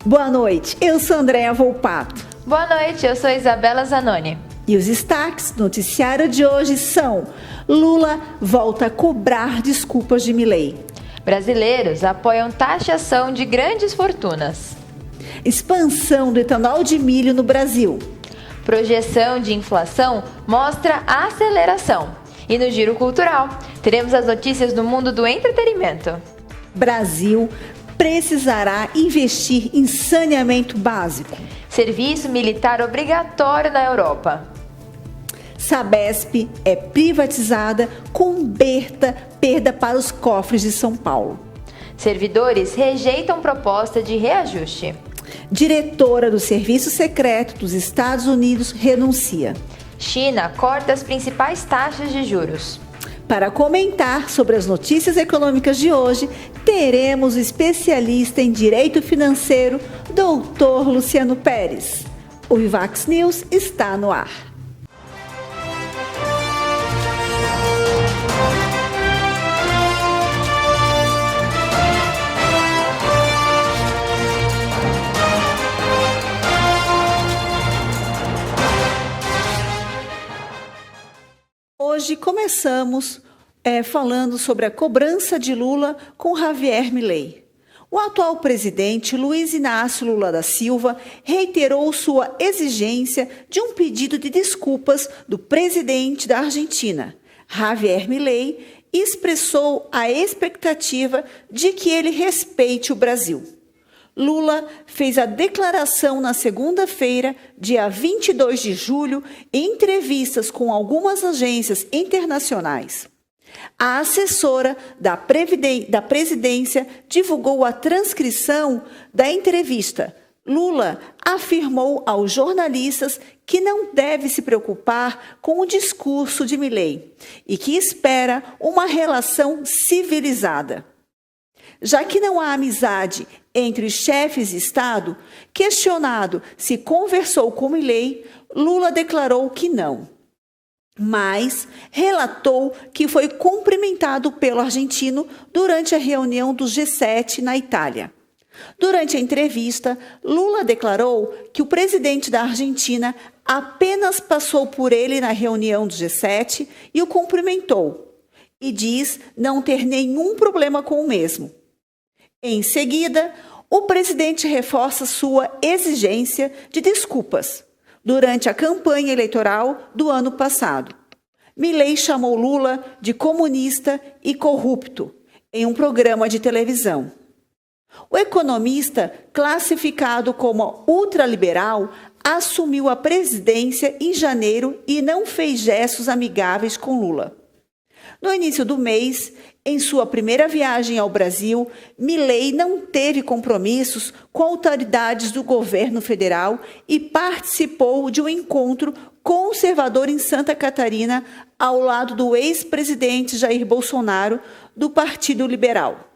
Boa noite, eu sou Andréa Volpato. Boa noite, eu sou Isabela Zanoni. E os destaques do noticiário de hoje são: Lula volta a cobrar desculpas de Milei. Brasileiros apoiam taxação de grandes fortunas. Expansão do etanol de milho no Brasil. Projeção de inflação mostra aceleração. E no Giro Cultural, teremos as notícias do mundo do entretenimento. Brasil precisará investir em saneamento básico. Serviço militar obrigatório na Europa. Sabesp é privatizada com perda para os cofres de São Paulo. Servidores rejeitam proposta de reajuste. Diretora do Serviço Secreto dos Estados Unidos renuncia. China corta as principais taxas de juros. Para comentar sobre as notícias econômicas de hoje, teremos o especialista em direito financeiro, Dr. Luciano Pérez. O Vivax News está no ar. Hoje começamos falando sobre a cobrança de Lula com Javier Milei. O atual presidente Luiz Inácio Lula da Silva reiterou sua exigência de um pedido de desculpas do presidente da Argentina, Javier Milei, e expressou a expectativa de que ele respeite o Brasil. Lula fez a declaração na segunda-feira, dia 22 de julho, em entrevistas com algumas agências internacionais. A assessora da presidência divulgou a transcrição da entrevista. Lula afirmou aos jornalistas que não deve se preocupar com o discurso de Milei e que espera uma relação civilizada. Já que não há amizade entre os chefes de Estado, questionado se conversou com Milei, Lula declarou que não. Mas relatou que foi cumprimentado pelo argentino durante a reunião do G7 na Itália. Durante a entrevista, Lula declarou que o presidente da Argentina apenas passou por ele na reunião do G7 e o cumprimentou, e diz não ter nenhum problema com o mesmo. Em seguida, o presidente reforça sua exigência de desculpas durante a campanha eleitoral do ano passado. Milei chamou Lula de comunista e corrupto em um programa de televisão. O economista, classificado como ultraliberal, assumiu a presidência em janeiro e não fez gestos amigáveis com Lula. No início do mês, em sua primeira viagem ao Brasil, Milei não teve compromissos com autoridades do governo federal e participou de um encontro conservador em Santa Catarina, ao lado do ex-presidente Jair Bolsonaro, do Partido Liberal.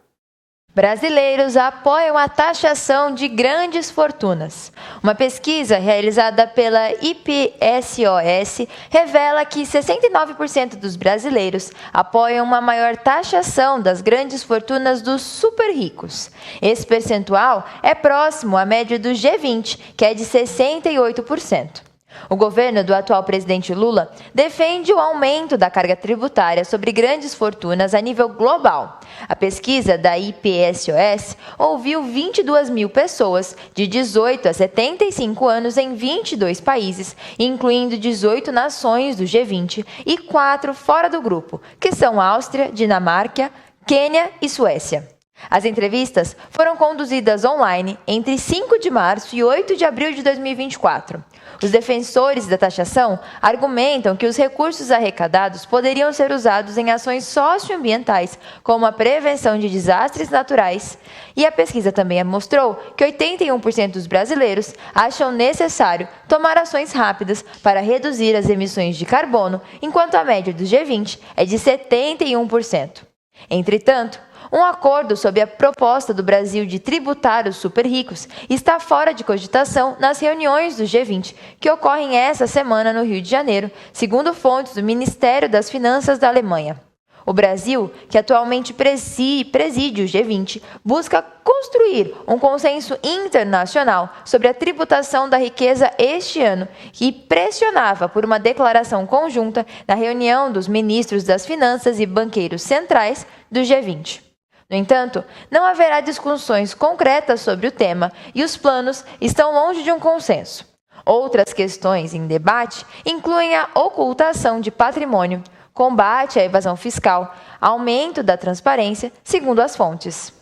Brasileiros apoiam a taxação de grandes fortunas. Uma pesquisa realizada pela Ipsos revela que 69% dos brasileiros apoiam uma maior taxação das grandes fortunas dos super ricos. Esse percentual é próximo à média do G20, que é de 68%. O governo do atual presidente Lula defende o aumento da carga tributária sobre grandes fortunas a nível global. A pesquisa da Ipsos ouviu 22 mil pessoas de 18 a 75 anos em 22 países, incluindo 18 nações do G20 e 4 fora do grupo, que são Áustria, Dinamarca, Quênia e Suécia. As entrevistas foram conduzidas online entre 5 de março e 8 de abril de 2024. Os defensores da taxação argumentam que os recursos arrecadados poderiam ser usados em ações socioambientais, como a prevenção de desastres naturais. E a pesquisa também mostrou que 81% dos brasileiros acham necessário tomar ações rápidas para reduzir as emissões de carbono, enquanto a média do G20 é de 71%. Entretanto, um acordo sobre a proposta do Brasil de tributar os super ricos está fora de cogitação nas reuniões do G20, que ocorrem essa semana no Rio de Janeiro, segundo fontes do Ministério das Finanças da Alemanha. O Brasil, que atualmente preside o G20, busca construir um consenso internacional sobre a tributação da riqueza este ano e pressionava por uma declaração conjunta na reunião dos ministros das Finanças e banqueiros centrais do G20. No entanto, não haverá discussões concretas sobre o tema e os planos estão longe de um consenso. Outras questões em debate incluem a ocultação de patrimônio, combate à evasão fiscal, aumento da transparência, segundo as fontes.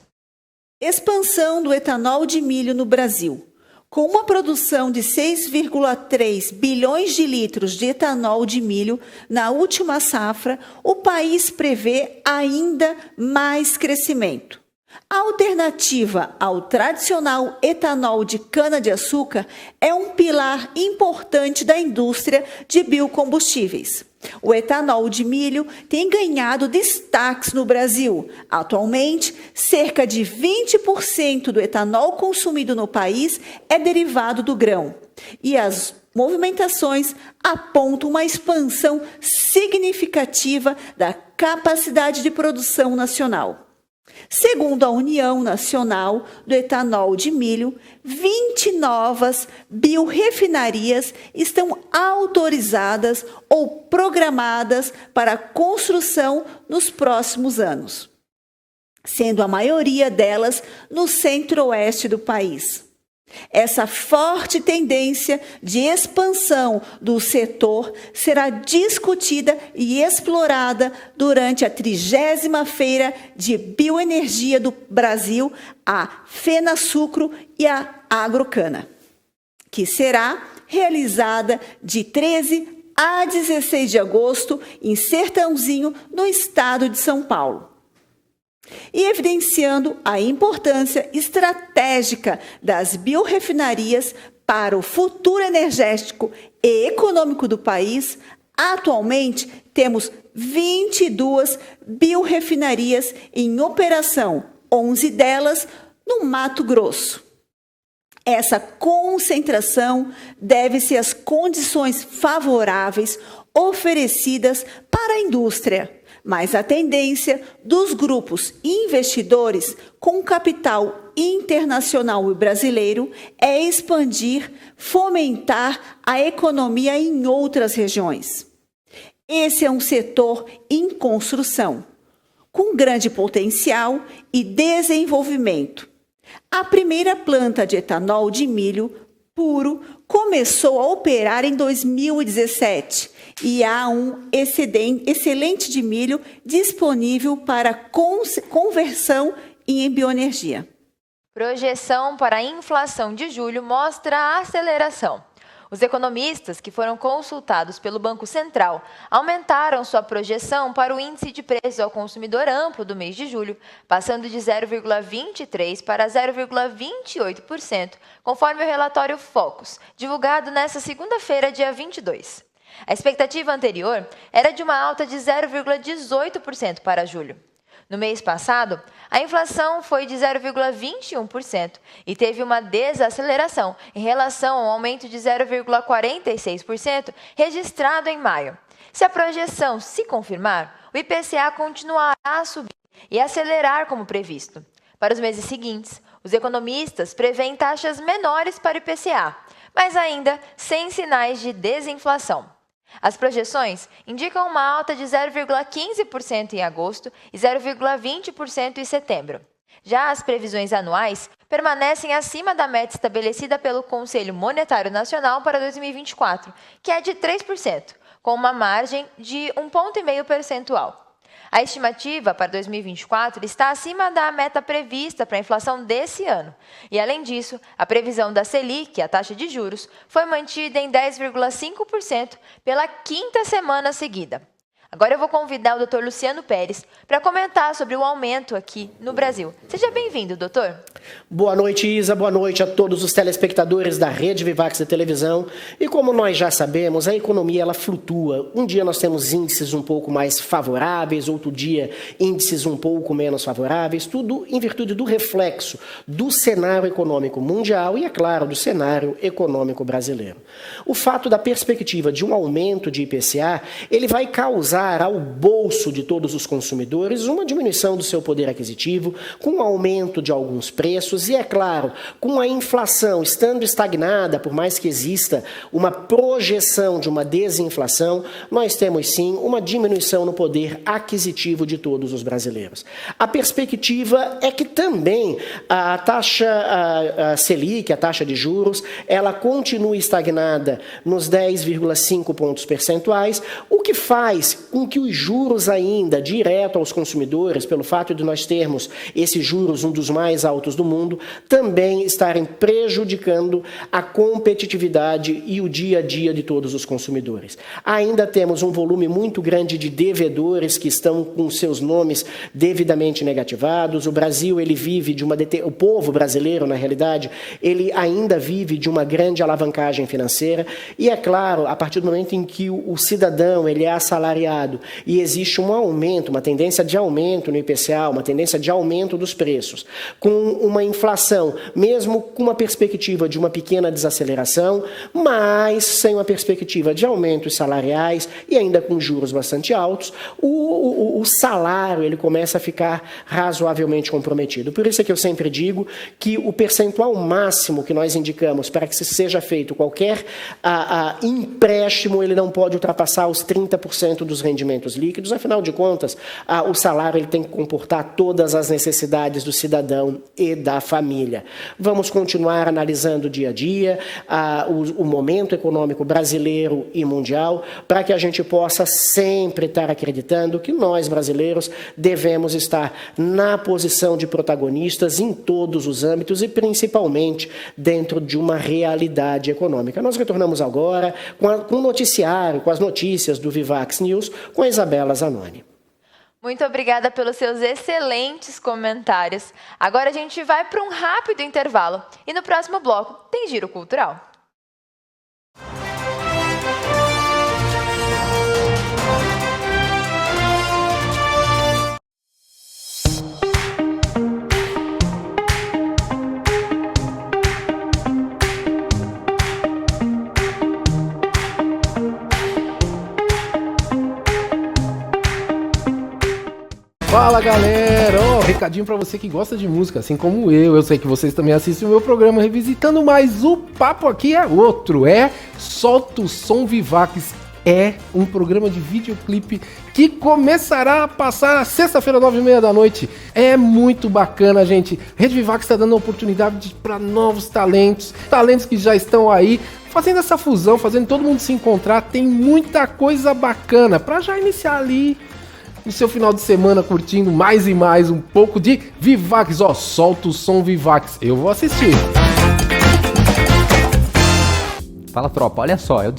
Expansão do etanol de milho no Brasil. Com uma produção de 6,3 bilhões de litros de etanol de milho na última safra, o país prevê ainda mais crescimento. A alternativa ao tradicional etanol de cana-de-açúcar é um pilar importante da indústria de biocombustíveis. O etanol de milho tem ganhado destaques no Brasil. Atualmente, cerca de 20% do etanol consumido no país é derivado do grão. E as movimentações apontam uma expansão significativa da capacidade de produção nacional. Segundo a União Nacional do Etanol de Milho, 20 novas biorefinarias estão autorizadas ou programadas para construção nos próximos anos, sendo a maioria delas no centro-oeste do país. Essa forte tendência de expansão do setor será discutida e explorada durante a 30ª Feira de Bioenergia do Brasil, a FenaSucro e a Agrocana, que será realizada de 13 a 16 de agosto em Sertãozinho, no estado de São Paulo. E evidenciando a importância estratégica das biorefinarias para o futuro energético e econômico do país, atualmente temos 22 biorefinarias em operação, 11 delas no Mato Grosso. Essa concentração deve-se às condições favoráveis oferecidas para a indústria, mas a tendência dos grupos investidores com capital internacional e brasileiro é expandir, fomentar a economia em outras regiões. Esse é um setor em construção, com grande potencial e desenvolvimento. A primeira planta de etanol de milho puro começou a operar em 2017 e há um excelente de milho disponível para conversão em bioenergia. Projeção para a inflação de julho mostra a aceleração. Os economistas que foram consultados pelo Banco Central aumentaram sua projeção para o índice de preços ao consumidor amplo do mês de julho, passando de 0,23% para 0,28%, conforme o relatório Focus, divulgado nesta segunda-feira, dia 22. A expectativa anterior era de uma alta de 0,18% para julho. No mês passado, a inflação foi de 0,21% e teve uma desaceleração em relação ao aumento de 0,46% registrado em maio. Se a projeção se confirmar, o IPCA continuará a subir e acelerar como previsto. Para os meses seguintes, os economistas prevêem taxas menores para o IPCA, mas ainda sem sinais de desinflação. As projeções indicam uma alta de 0,15% em agosto e 0,20% em setembro. Já as previsões anuais permanecem acima da meta estabelecida pelo Conselho Monetário Nacional para 2024, que é de 3%, com uma margem de 1,5 ponto percentual. A estimativa para 2024 está acima da meta prevista para a inflação desse ano. E, além disso, a previsão da Selic, a taxa de juros, foi mantida em 10,5% pela 5ª semana seguida. Agora eu vou convidar o Dr. Luciano Pérez para comentar sobre o aumento aqui no Brasil. Seja bem-vindo, doutor. Boa noite, Isa. Boa noite a todos os telespectadores da Rede Vivax de televisão. E como nós já sabemos, a economia ela flutua. Um dia nós temos índices um pouco mais favoráveis, outro dia índices um pouco menos favoráveis, tudo em virtude do reflexo do cenário econômico mundial e, é claro, do cenário econômico brasileiro. O fato da perspectiva de um aumento de IPCA, ele vai causar custar ao bolso de todos os consumidores uma diminuição do seu poder aquisitivo, com o aumento de alguns preços e, é claro, com a inflação estando estagnada, por mais que exista uma projeção de uma desinflação, nós temos sim uma diminuição no poder aquisitivo de todos os brasileiros. A perspectiva é que também a taxa Selic, a taxa de juros, ela continue estagnada nos 10,5 pontos percentuais, o que faz com que os juros ainda direto aos consumidores, pelo fato de nós termos esses juros um dos mais altos do mundo, também estarem prejudicando a competitividade e o dia a dia de todos os consumidores. Ainda temos um volume muito grande de devedores que estão com seus nomes devidamente negativados. O Brasil, ele vive de o povo brasileiro, na realidade, ele ainda vive de uma grande alavancagem financeira e, é claro, a partir do momento em que o cidadão ele é assalariado e existe um aumento, uma tendência de aumento no IPCA, uma tendência de aumento dos preços, com uma inflação, mesmo com uma perspectiva de uma pequena desaceleração, mas sem uma perspectiva de aumentos salariais e ainda com juros bastante altos, o salário ele começa a ficar razoavelmente comprometido. Por isso é que eu sempre digo que o percentual máximo que nós indicamos para que se seja feito qualquer empréstimo, ele não pode ultrapassar os 30% dos rendimentos líquidos. Afinal de contas, o salário ele tem que comportar todas as necessidades do cidadão e da família. Vamos continuar analisando dia a dia o momento econômico brasileiro e mundial, para que a gente possa sempre estar acreditando que nós, brasileiros, devemos estar na posição de protagonistas em todos os âmbitos e principalmente dentro de uma realidade econômica. Nós retornamos agora com o noticiário, com as notícias do Vivax News, com a Isabela Zanoni. Muito obrigada pelos seus excelentes comentários. Agora a gente vai para um rápido intervalo e no próximo bloco tem Giro Cultural. Fala galera, recadinho pra você que gosta de música, assim como eu sei que vocês também assistem o meu programa Revisitando, mas o papo aqui é outro, Solta o Som Vivax, é um programa de videoclipe que começará a passar na sexta-feira, 9h30 da noite, é muito bacana, gente. Rede Vivax está dando oportunidade para novos talentos que já estão aí, fazendo essa fusão, fazendo todo mundo se encontrar, tem muita coisa bacana pra já iniciar ali no seu final de semana curtindo mais e mais um pouco de Vivax. Solta o som Vivax, eu vou assistir. Fala tropa, olha só, eu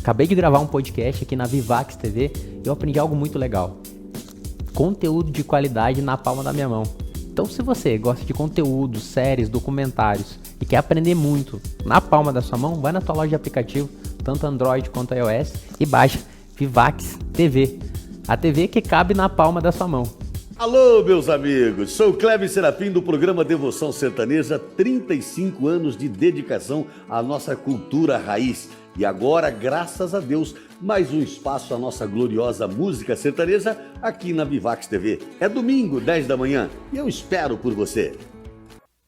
acabei de gravar um podcast aqui na Vivax TV e eu aprendi algo muito legal. Conteúdo de qualidade na palma da minha mão. Então se você gosta de conteúdo, séries, documentários e quer aprender muito na palma da sua mão, vai na tua loja de aplicativo, tanto Android quanto iOS, e baixa Vivax TV. A TV que cabe na palma da sua mão. Alô, meus amigos, sou o Cleber Serafim do programa Devoção Sertaneja, 35 anos de dedicação à nossa cultura raiz. E agora, graças a Deus, mais um espaço à nossa gloriosa música sertaneja aqui na Vivax TV. É domingo, 10 da manhã, e eu espero por você.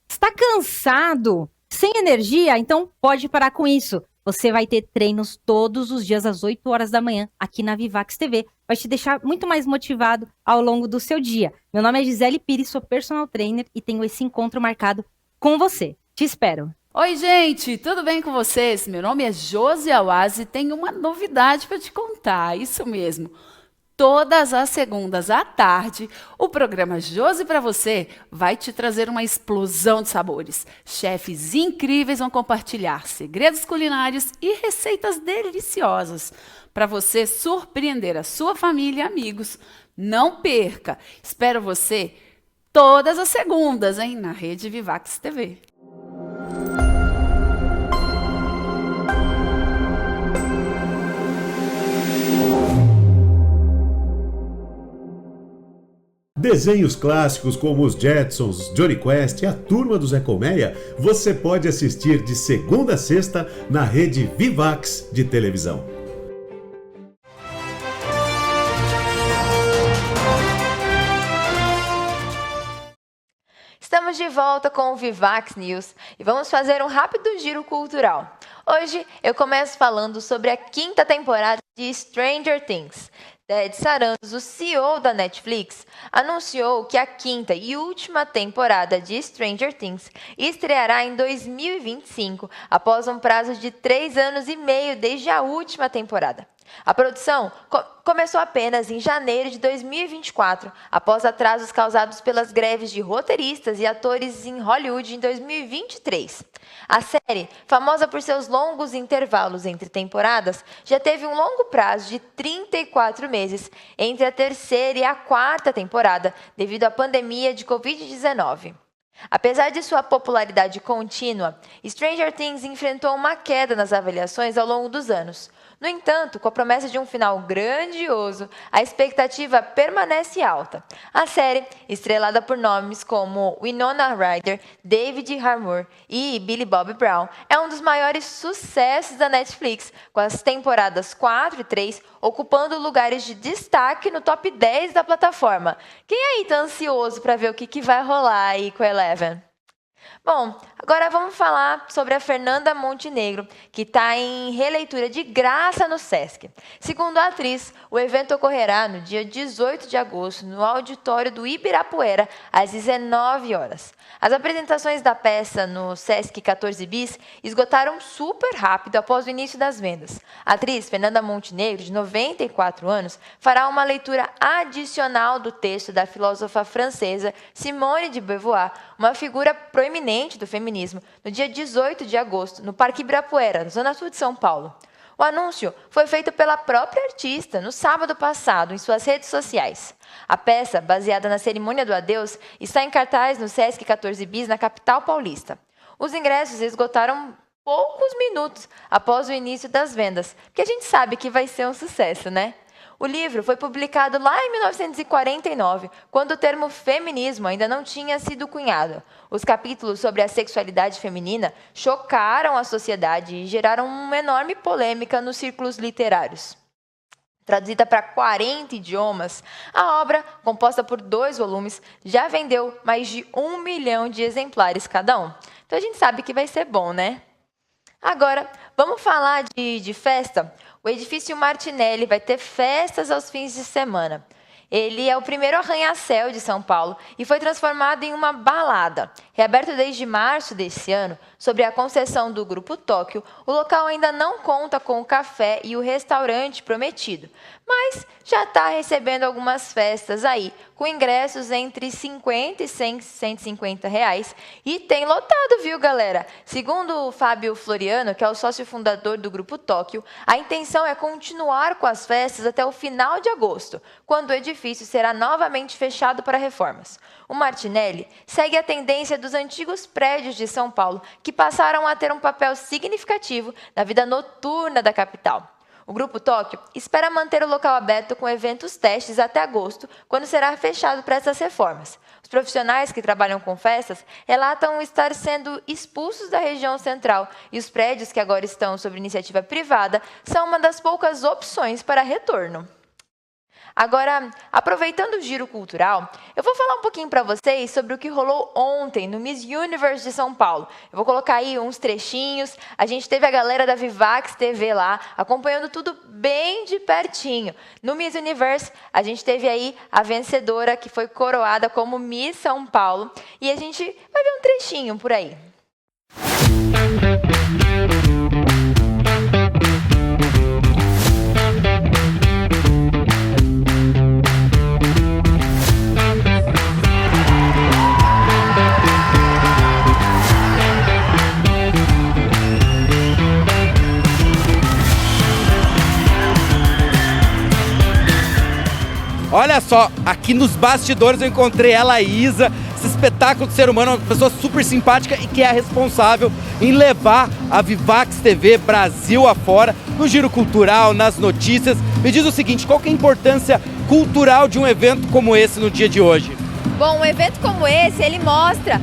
Está cansado? Sem energia? Então pode parar com isso. Você vai ter treinos todos os dias às 8 horas da manhã aqui na Vivax TV. Vai te deixar muito mais motivado ao longo do seu dia. Meu nome é Gisele Pires, sou personal trainer e tenho esse encontro marcado com você. Te espero. Oi, gente, tudo bem com vocês? Meu nome é Josi Awase e tenho uma novidade para te contar, isso mesmo. Todas as segundas à tarde, o programa Josi para você vai te trazer uma explosão de sabores. Chefes incríveis vão compartilhar segredos culinários e receitas deliciosas para você surpreender a sua família e amigos. Não perca! Espero você todas as segundas, hein, na Rede Vivax TV. Desenhos clássicos como os Jetsons, Johnny Quest e a Turma do Zé Colmeia, você pode assistir de segunda a sexta na Rede Vivax de televisão. volta com o Vivax News e vamos fazer um rápido giro cultural. Hoje eu começo falando sobre a 5ª temporada de Stranger Things. Ted Sarandos, o CEO da Netflix, anunciou que a 5ª e última temporada de Stranger Things estreará em 2025, após um prazo de 3 anos e meio desde a última temporada. A produção começou apenas em janeiro de 2024, após atrasos causados pelas greves de roteiristas e atores em Hollywood em 2023. A série, famosa por seus longos intervalos entre temporadas, já teve um longo prazo de 34 meses entre a 3ª e a 4ª temporada, devido à pandemia de Covid-19. Apesar de sua popularidade contínua, Stranger Things enfrentou uma queda nas avaliações ao longo dos anos. No entanto, com a promessa de um final grandioso, a expectativa permanece alta. A série, estrelada por nomes como Winona Ryder, David Harbour e Billy Bob Brown, é um dos maiores sucessos da Netflix, com as temporadas 4 e 3 ocupando lugares de destaque no top 10 da plataforma. Quem aí está ansioso para ver o que vai rolar aí com a Eleven? Bom, agora vamos falar sobre a Fernanda Montenegro, que está em releitura de graça no Sesc. Segundo a atriz, o evento ocorrerá no dia 18 de agosto, no auditório do Ibirapuera, às 19 horas. As apresentações da peça no Sesc 14 Bis esgotaram super rápido após o início das vendas. A atriz Fernanda Montenegro, de 94 anos, fará uma leitura adicional do texto da filósofa francesa Simone de Beauvoir, uma figura proeminente do feminismo, no dia 18 de agosto, no Parque Ibirapuera, na Zona Sul de São Paulo. O anúncio foi feito pela própria artista no sábado passado, em suas redes sociais. A peça, baseada na cerimônia do adeus, está em cartaz no Sesc 14 Bis, na capital paulista. Os ingressos esgotaram poucos minutos após o início das vendas, porque a gente sabe que vai ser um sucesso, né? O livro foi publicado lá em 1949, quando o termo feminismo ainda não tinha sido cunhado. Os capítulos sobre a sexualidade feminina chocaram a sociedade e geraram uma enorme polêmica nos círculos literários. Traduzida para 40 idiomas, a obra, composta por 2 volumes, já vendeu mais de 1 milhão de exemplares cada um. Então a gente sabe que vai ser bom, né? Agora, vamos falar de festa? O edifício Martinelli vai ter festas aos fins de semana. Ele é o primeiro arranha-céu de São Paulo e foi transformado em uma balada. Reaberto desde março desse ano, sob a concessão do Grupo Tóquio, o local ainda não conta com o café e o restaurante prometido, mas já está recebendo algumas festas aí, com ingressos entre 50 e 150 reais, e tem lotado, viu, galera? Segundo o Fábio Floriano, que é o sócio fundador do Grupo Tóquio, a intenção é continuar com as festas até o final de agosto, quando o edifício será novamente fechado para reformas. O Martinelli segue a tendência dos antigos prédios de São Paulo, que passaram a ter um papel significativo na vida noturna da capital. O Grupo Tóquio espera manter o local aberto com eventos testes até agosto, quando será fechado para essas reformas. Os profissionais que trabalham com festas relatam estar sendo expulsos da região central e os prédios que agora estão sob iniciativa privada são uma das poucas opções para retorno. Agora, aproveitando o giro cultural, eu vou falar um pouquinho para vocês sobre o que rolou ontem no Miss Universe de São Paulo. Eu vou colocar aí uns trechinhos. A gente teve a galera da Vivax TV lá, acompanhando tudo bem de pertinho. No Miss Universe, a gente teve aí a vencedora, que foi coroada como Miss São Paulo. E a gente vai ver um trechinho por aí. Olha só, aqui nos bastidores eu encontrei ela, a Isa, esse espetáculo de ser humano, uma pessoa super simpática e que é a responsável em levar a Vivax TV Brasil afora, no giro cultural, nas notícias. Me diz o seguinte, qual que é a importância cultural de um evento como esse no dia de hoje? Bom, um evento como esse, ele mostra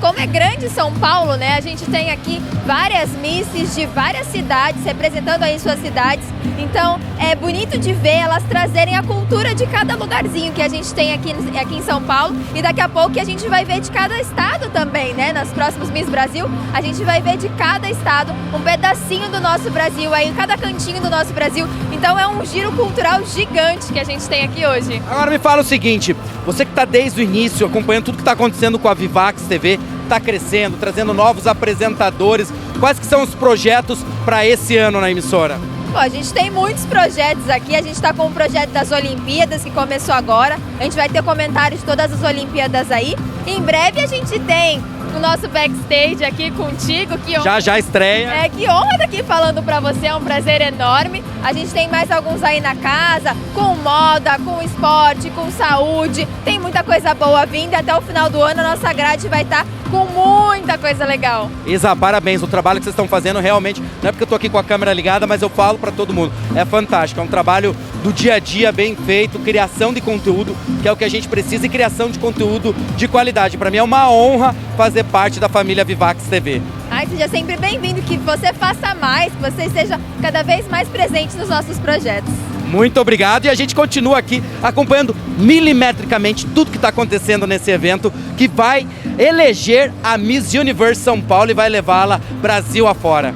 como é grande São Paulo, né? A gente tem aqui várias misses de várias cidades, representando aí suas cidades. Então, é bonito de ver elas trazerem a cultura de cada lugarzinho que a gente tem aqui em São Paulo. E daqui a pouco a gente vai ver de cada estado também, né? Nos próximos Miss Brasil, a gente vai ver de cada estado um pedacinho do nosso Brasil, aí em cada cantinho do nosso Brasil. Então, é um giro cultural gigante que a gente tem aqui hoje. Agora me fala o seguinte, você que está desde o início acompanhando tudo que está acontecendo com a Vivax TV, está crescendo, trazendo novos apresentadores, quais que são os projetos para esse ano na emissora? Bom, a gente tem muitos projetos aqui, a gente está com o projeto das Olimpíadas que começou agora, a gente vai ter comentários de todas as Olimpíadas aí. Em breve a gente tem o nosso backstage aqui contigo, que honra, já estreia. Que honra estar aqui falando para você, é um prazer enorme. A gente tem mais alguns aí na casa, com moda, com esporte, com saúde, tem muita coisa boa vindo. Até o final do ano a nossa grade vai estar com muita coisa legal. Isa, parabéns, o trabalho que vocês estão fazendo realmente, não é porque eu tô aqui com a câmera ligada, mas eu falo para todo mundo, é fantástico, é um trabalho do dia a dia bem feito, criação de conteúdo, que é o que a gente precisa, e criação de conteúdo de qualidade. Para mim é uma honra fazer parte da família Vivax TV. Seja sempre bem-vindo, que você faça mais, que você seja cada vez mais presente nos nossos projetos. Muito obrigado, e a gente continua aqui acompanhando milimetricamente tudo que está acontecendo nesse evento, que vai eleger a Miss Universe São Paulo e vai levá-la Brasil afora.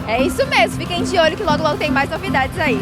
É isso mesmo, fiquem de olho que logo logo tem mais novidades aí.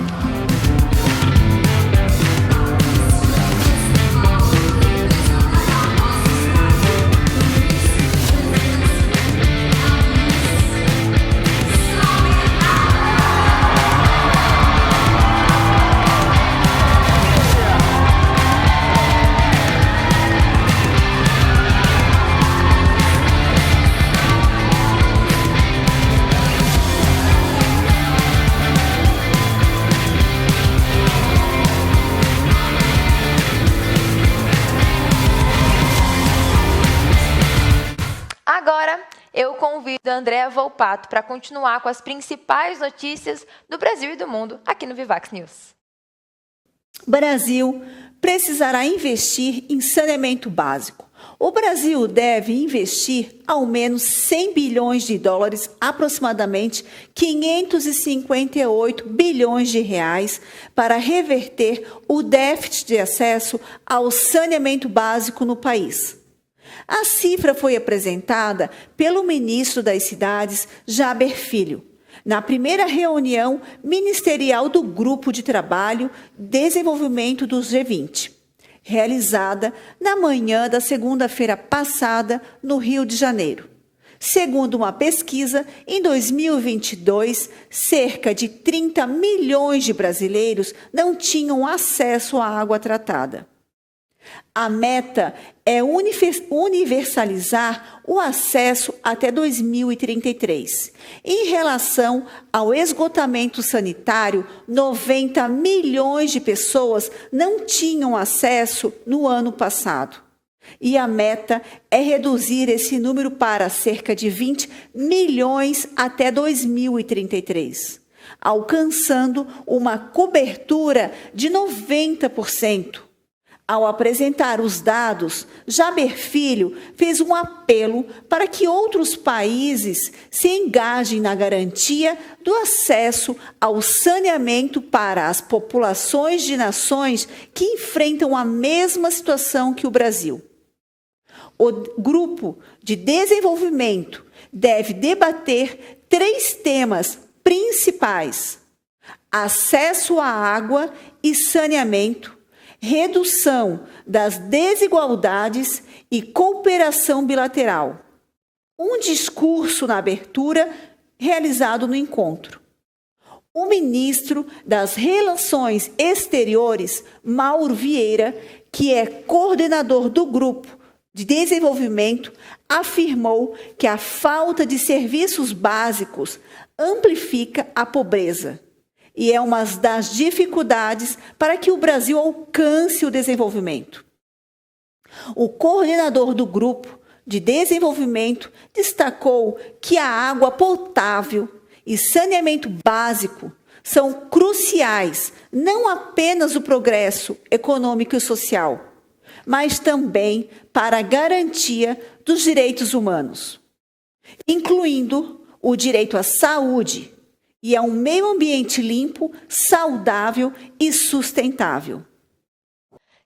Agora, eu convido a Andréa Volpato para continuar com as principais notícias do Brasil e do mundo aqui no Vivax News. Brasil precisará investir em saneamento básico. O Brasil deve investir ao menos 100 bilhões de dólares, aproximadamente 558 bilhões de reais, para reverter o déficit de acesso ao saneamento básico no país. A cifra foi apresentada pelo ministro das Cidades, Jaber Filho, na primeira reunião ministerial do Grupo de Trabalho Desenvolvimento dos G20, realizada na manhã da segunda-feira passada no Rio de Janeiro. Segundo uma pesquisa, em 2022, cerca de 30 milhões de brasileiros não tinham acesso à água tratada. A meta é universalizar o acesso até 2033. Em relação ao esgotamento sanitário, 90 milhões de pessoas não tinham acesso no ano passado. E a meta é reduzir esse número para cerca de 20 milhões até 2033, alcançando uma cobertura de 90%. Ao apresentar os dados, Jaber Filho fez um apelo para que outros países se engajem na garantia do acesso ao saneamento para as populações de nações que enfrentam a mesma situação que o Brasil. O Grupo de Desenvolvimento deve debater 3 temas principais: acesso à água e saneamento, redução das desigualdades e cooperação bilateral. Um discurso na abertura realizado no encontro. O ministro das Relações Exteriores, Mauro Vieira, que é coordenador do Grupo de Desenvolvimento, afirmou que a falta de serviços básicos amplifica a pobreza e é uma das dificuldades para que o Brasil alcance o desenvolvimento. O coordenador do Grupo de Desenvolvimento destacou que a água potável e saneamento básico são cruciais, não apenas o progresso econômico e social, mas também para a garantia dos direitos humanos, incluindo o direito à saúde e a um meio ambiente limpo, saudável e sustentável.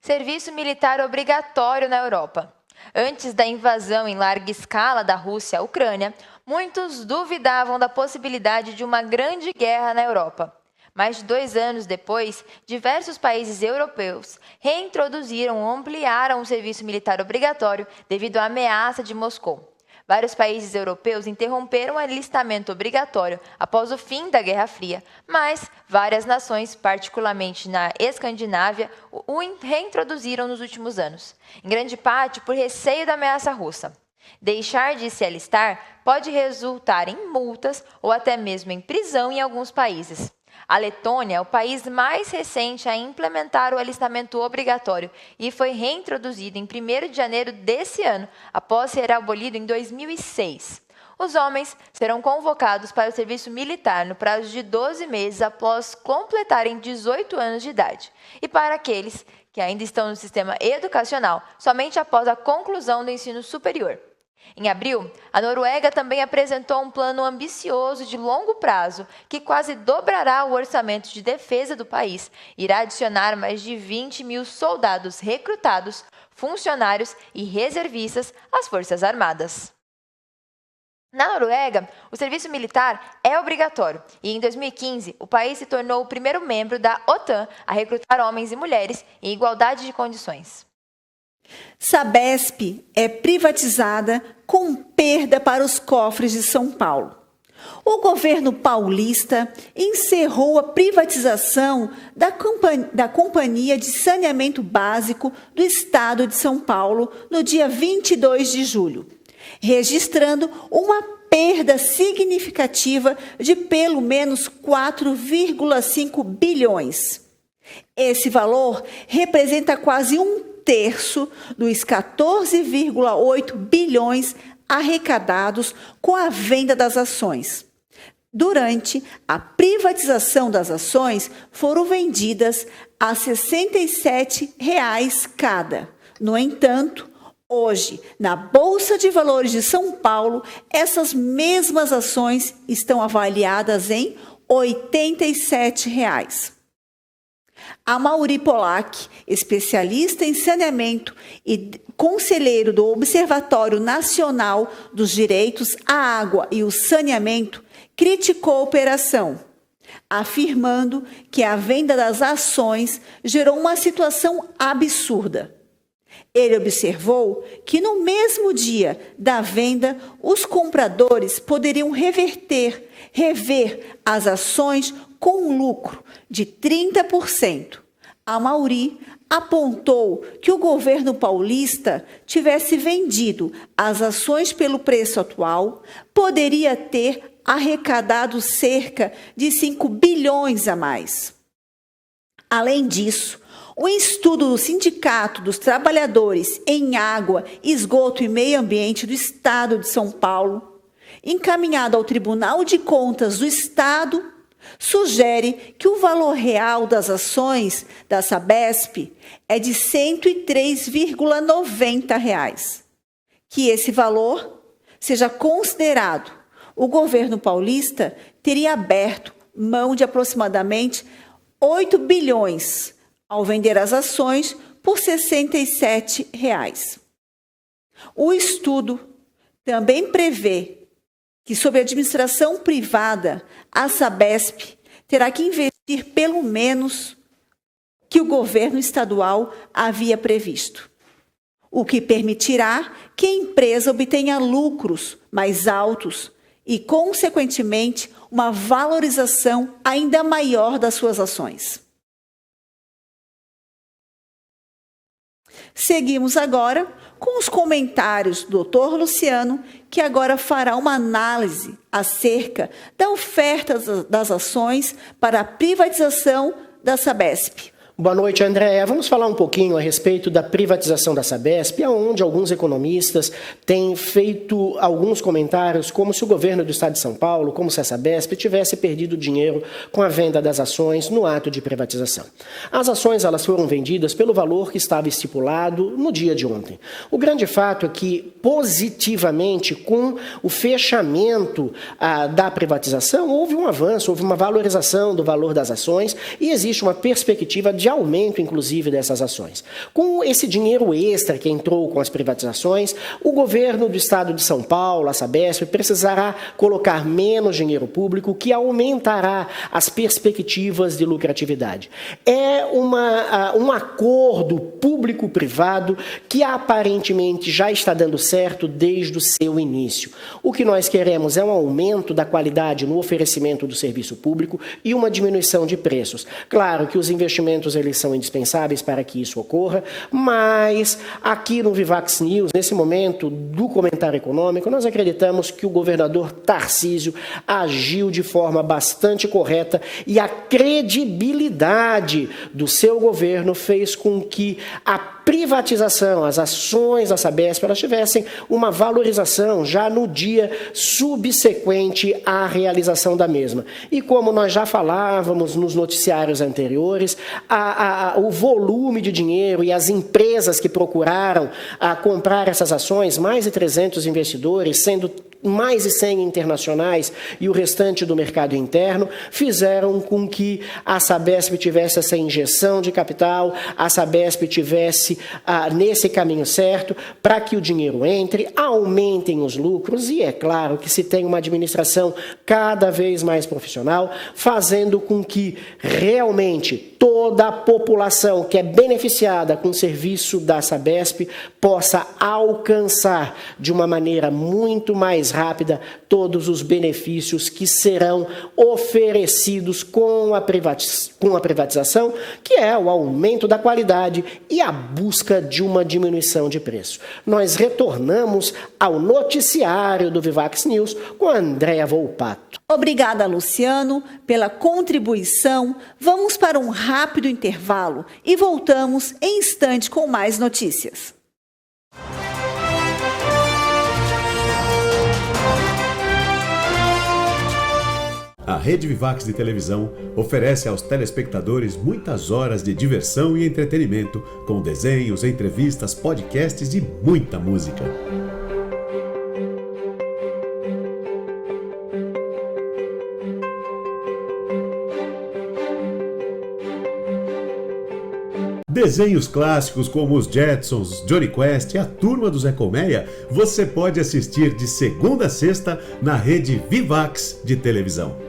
Serviço militar obrigatório na Europa. Antes da invasão em larga escala da Rússia à Ucrânia, muitos duvidavam da possibilidade de uma grande guerra na Europa. Mais de 2 anos depois, diversos países europeus reintroduziram ou ampliaram o serviço militar obrigatório devido à ameaça de Moscou. Vários países europeus interromperam o alistamento obrigatório após o fim da Guerra Fria, mas várias nações, particularmente na Escandinávia, o reintroduziram nos últimos anos, em grande parte por receio da ameaça russa. Deixar de se alistar pode resultar em multas ou até mesmo em prisão em alguns países. A Letônia é o país mais recente a implementar o alistamento obrigatório e foi reintroduzido em 1º de janeiro desse ano, após ser abolido em 2006. Os homens serão convocados para o serviço militar no prazo de 12 meses após completarem 18 anos de idade. E para aqueles que ainda estão no sistema educacional, somente após a conclusão do ensino superior. Em abril, a Noruega também apresentou um plano ambicioso de longo prazo que quase dobrará o orçamento de defesa do país e irá adicionar mais de 20 mil soldados recrutados, funcionários e reservistas às Forças Armadas. Na Noruega, o serviço militar é obrigatório e, em 2015, o país se tornou o primeiro membro da OTAN a recrutar homens e mulheres em igualdade de condições. Sabesp é privatizada com perda para os cofres de São Paulo. O governo paulista encerrou a privatização da Companhia de Saneamento Básico do Estado de São Paulo no dia 22 de julho, registrando uma perda significativa de pelo menos 4,5 bilhões. Esse valor representa quase 1/3 dos 14,8 bilhões arrecadados com a venda das ações. Durante a privatização das ações, foram vendidas a R$ 67,00 cada. No entanto, hoje, na Bolsa de Valores de São Paulo, essas mesmas ações estão avaliadas em R$ 87,00. Amaury Polak, especialista em saneamento e conselheiro do Observatório Nacional dos Direitos à Água e o Saneamento, criticou a operação, afirmando que a venda das ações gerou uma situação absurda. Ele observou que no mesmo dia da venda, os compradores poderiam rever as ações com um lucro de 30%. Amaury apontou que o governo paulista tivesse vendido as ações pelo preço atual, poderia ter arrecadado cerca de 5 bilhões a mais. Além disso, o estudo do Sindicato dos Trabalhadores em Água, Esgoto e Meio Ambiente do Estado de São Paulo, encaminhado ao Tribunal de Contas do Estado, sugere que o valor real das ações da Sabesp é de R$ 103,90. Que esse valor seja considerado, o governo paulista teria aberto mão de aproximadamente 8 bilhões ao vender as ações por R$ 67,00. O estudo também prevê que, sob a administração privada, a Sabesp terá que investir pelo menos que o governo estadual havia previsto, o que permitirá que a empresa obtenha lucros mais altos e, consequentemente, uma valorização ainda maior das suas ações. Seguimos agora com os comentários do Dr. Luciano, que agora fará uma análise acerca da oferta das ações para a privatização da Sabesp. Boa noite, André. Vamos falar um pouquinho a respeito da privatização da Sabesp, onde alguns economistas têm feito alguns comentários como se o governo do estado de São Paulo, como se a Sabesp tivesse perdido dinheiro com a venda das ações no ato de privatização. As ações elas foram vendidas pelo valor que estava estipulado no dia de ontem. O grande fato é que, positivamente, com o fechamento da privatização, houve um avanço, houve uma valorização do valor das ações e existe uma perspectiva de aumento, inclusive, dessas ações. Com esse dinheiro extra que entrou com as privatizações, o governo do estado de São Paulo, a Sabesp, precisará colocar menos dinheiro público, que aumentará as perspectivas de lucratividade. É um acordo público-privado que aparentemente já está dando certo desde o seu início. O que nós queremos é um aumento da qualidade no oferecimento do serviço público e uma diminuição de preços. Claro que os investimentos eles são indispensáveis para que isso ocorra, mas aqui no Vivax News, nesse momento do comentário econômico, nós acreditamos que o governador Tarcísio agiu de forma bastante correta e a credibilidade do seu governo fez com que a privatização, as ações da Sabesp, elas tivessem uma valorização já no dia subsequente à realização da mesma. E como nós já falávamos nos noticiários anteriores, o volume de dinheiro e as empresas que procuraram comprar essas ações, mais de 300 investidores, sendo mais de 100 internacionais e o restante do mercado interno, fizeram com que a Sabesp tivesse essa injeção de capital, a Sabesp tivesse nesse caminho certo para que o dinheiro entre, aumentem os lucros e é claro que se tem uma administração cada vez mais profissional, fazendo com que realmente toda a população que é beneficiada com o serviço da Sabesp possa alcançar de uma maneira muito mais rápida todos os benefícios que serão oferecidos com a privatização, que é o aumento da qualidade e a busca de uma diminuição de preço. Nós retornamos ao noticiário do Vivax News com a Andréa Volpato. Obrigada, Luciano, pela contribuição. Vamos para um rápido intervalo e voltamos em instante com mais notícias. A Rede Vivax de televisão oferece aos telespectadores muitas horas de diversão e entretenimento, com desenhos, entrevistas, podcasts e muita música. Desenhos clássicos como os Jetsons, Johnny Quest e a Turma do Zé Colmeia, você pode assistir de segunda a sexta na Rede Vivax de televisão.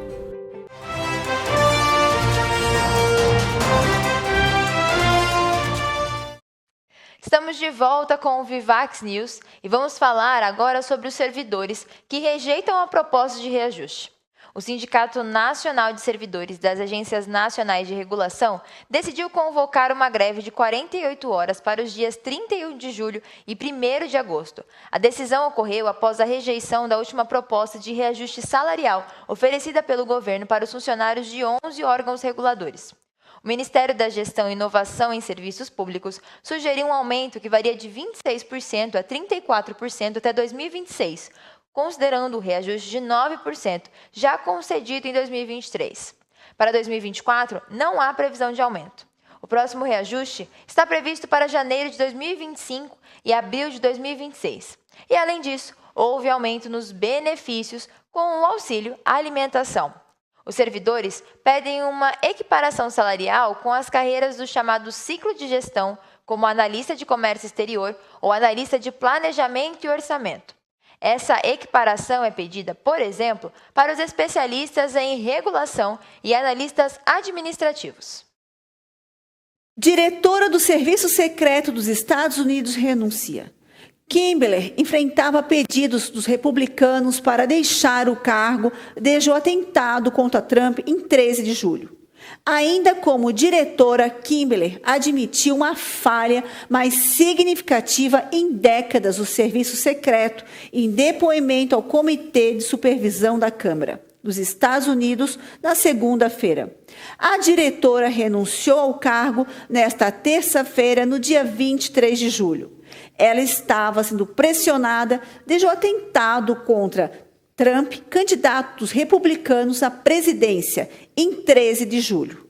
Estamos de volta com o Vivax News e vamos falar agora sobre os servidores que rejeitam a proposta de reajuste. O Sindicato Nacional de Servidores das Agências Nacionais de Regulação decidiu convocar uma greve de 48 horas para os dias 31 de julho e 1º de agosto. A decisão ocorreu após a rejeição da última proposta de reajuste salarial oferecida pelo governo para os funcionários de 11 órgãos reguladores. O Ministério da Gestão e Inovação em Serviços Públicos sugeriu um aumento que varia de 26% a 34% até 2026, considerando o reajuste de 9% já concedido em 2023. Para 2024, não há previsão de aumento. O próximo reajuste está previsto para janeiro de 2025 e abril de 2026. E, além disso, houve aumento nos benefícios com o auxílio à alimentação. Os servidores pedem uma equiparação salarial com as carreiras do chamado ciclo de gestão, como analista de comércio exterior ou analista de planejamento e orçamento. Essa equiparação é pedida, por exemplo, para os especialistas em regulação e analistas administrativos. Diretora do Serviço Secreto dos Estados Unidos renuncia. Kimbler enfrentava pedidos dos republicanos para deixar o cargo desde o atentado contra Trump em 13 de julho. Ainda como diretora, Kimbler admitiu uma falha mais significativa em décadas do serviço secreto em depoimento ao Comitê de Supervisão da Câmara. dos Estados Unidos na segunda-feira. A diretora renunciou ao cargo nesta terça-feira, no dia 23 de julho. Ela estava sendo pressionada desde o atentado contra Trump, candidato dos republicanos à presidência, em 13 de julho.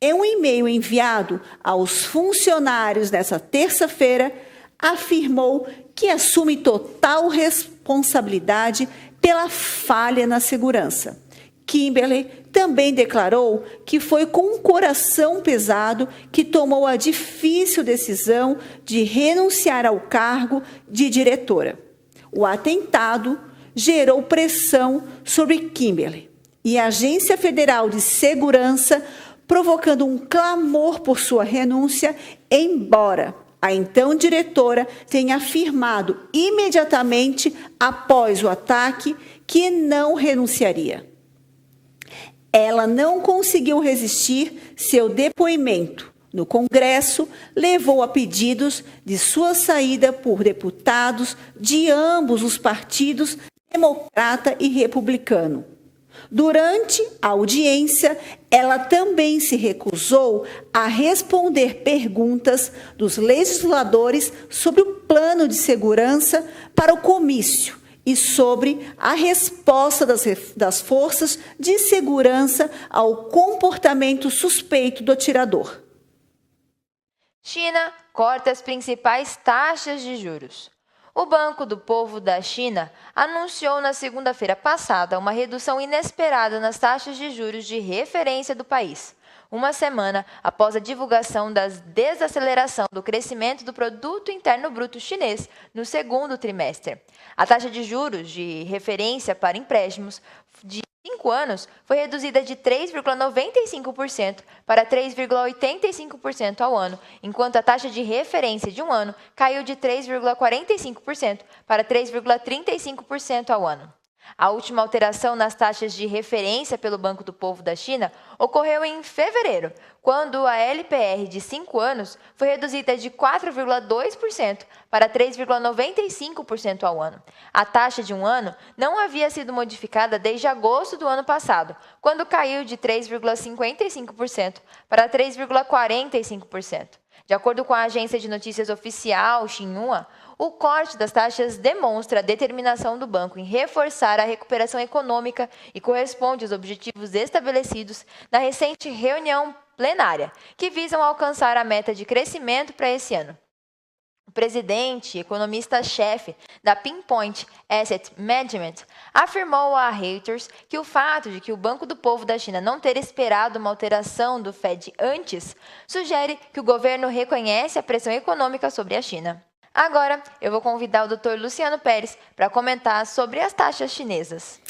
Em um e-mail enviado aos funcionários nessa terça-feira, afirmou que assume total responsabilidade pela falha na segurança. Kimberly também declarou que foi com um coração pesado que tomou a difícil decisão de renunciar ao cargo de diretora. O atentado gerou pressão sobre Kimberly e a Agência Federal de Segurança, provocando um clamor por sua renúncia, embora a então diretora tenha afirmado imediatamente após o ataque que não renunciaria. Ela não conseguiu resistir seu depoimento no Congresso, levou a pedidos de sua saída por deputados de ambos os partidos, democrata e republicano. Durante a audiência, ela também se recusou a responder perguntas dos legisladores sobre o plano de segurança para o comício e sobre a resposta das forças de segurança ao comportamento suspeito do atirador. China corta as principais taxas de juros. O Banco do Povo da China anunciou na segunda-feira passada uma redução inesperada nas taxas de juros de referência do país, uma semana após a divulgação da desaceleração do crescimento do Produto Interno Bruto chinês no segundo trimestre. A taxa de juros de referência para empréstimos de 5 anos foi reduzida de 3,95% para 3,85% ao ano, enquanto a taxa de referência de um ano caiu de 3,45% para 3,35% ao ano. A última alteração nas taxas de referência pelo Banco do Povo da China ocorreu em fevereiro, quando a LPR de 5 anos foi reduzida de 4,2% para 3,95% ao ano. A taxa de um ano não havia sido modificada desde agosto do ano passado, quando caiu de 3,55% para 3,45%. De acordo com a agência de notícias oficial Xinhua, o corte das taxas demonstra a determinação do banco em reforçar a recuperação econômica e corresponde aos objetivos estabelecidos na recente reunião plenária, que visam alcançar a meta de crescimento para esse ano. O presidente e economista-chefe da Pinpoint Asset Management afirmou a Reuters que o fato de que o Banco do Povo da China não ter esperado uma alteração do Fed antes sugere que o governo reconhece a pressão econômica sobre a China. Agora, eu vou convidar o Dr. Luciano Pérez para comentar sobre as taxas chinesas.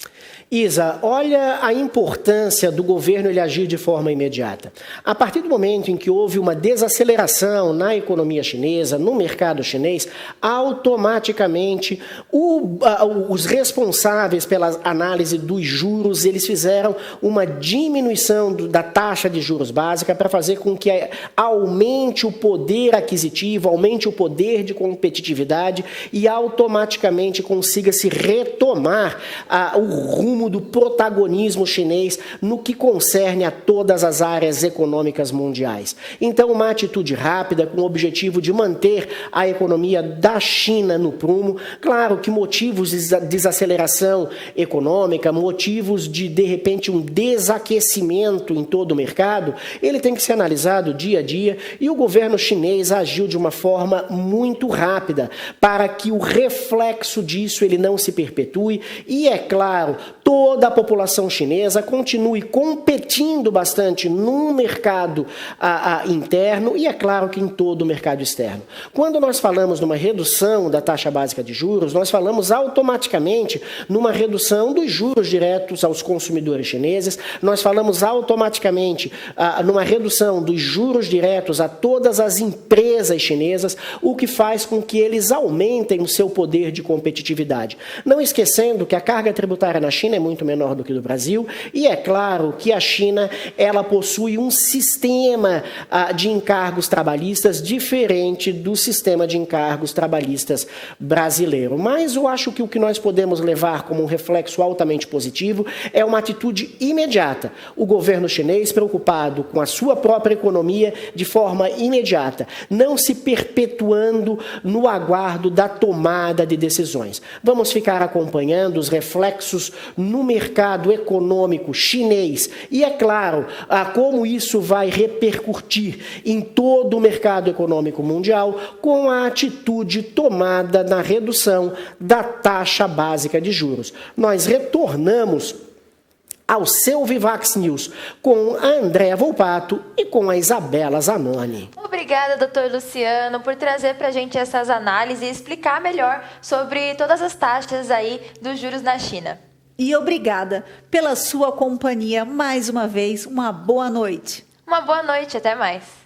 Isa, olha a importância do governo ele agir de forma imediata. A partir do momento em que houve uma desaceleração na economia chinesa, no mercado chinês, automaticamente os responsáveis pela análise dos juros, eles fizeram uma diminuição da taxa de juros básica para fazer com que aumente o poder aquisitivo, aumente o poder de competitividade e automaticamente consiga se retomar o rumo do protagonismo chinês no que concerne a todas as áreas econômicas mundiais. Então, uma atitude rápida com o objetivo de manter a economia da China no prumo. Claro que motivos de desaceleração econômica, motivos de repente, um desaquecimento em todo o mercado, ele tem que ser analisado dia a dia e o governo chinês agiu de uma forma muito rápida para que o reflexo disso ele não se perpetue e, é claro, toda a população chinesa continue competindo bastante no mercado interno e, é claro, que em todo o mercado externo. Quando nós falamos numa redução da taxa básica de juros, nós falamos automaticamente numa redução dos juros diretos aos consumidores chineses, nós falamos automaticamente numa redução dos juros diretos a todas as empresas chinesas, o que faz com com que eles aumentem o seu poder de competitividade. Não esquecendo que a carga tributária na China é muito menor do que no Brasil, e é claro que a China ela possui um sistema de encargos trabalhistas diferente do sistema de encargos trabalhistas brasileiro. Mas eu acho que o que nós podemos levar como um reflexo altamente positivo é uma atitude imediata. O governo chinês, preocupado com a sua própria economia de forma imediata, não se perpetuando no aguardo da tomada de decisões. Vamos ficar acompanhando os reflexos no mercado econômico chinês e, é claro, como isso vai repercutir em todo o mercado econômico mundial com a atitude tomada na redução da taxa básica de juros. Nós retornamos ao seu Vivax News com a Andréa Volpato e com a Isabela Zanoni. Obrigada, doutor Luciano, por trazer para a gente essas análises e explicar melhor sobre todas as taxas aí dos juros na China. E obrigada pela sua companhia mais uma vez. Uma boa noite. Uma boa noite, até mais.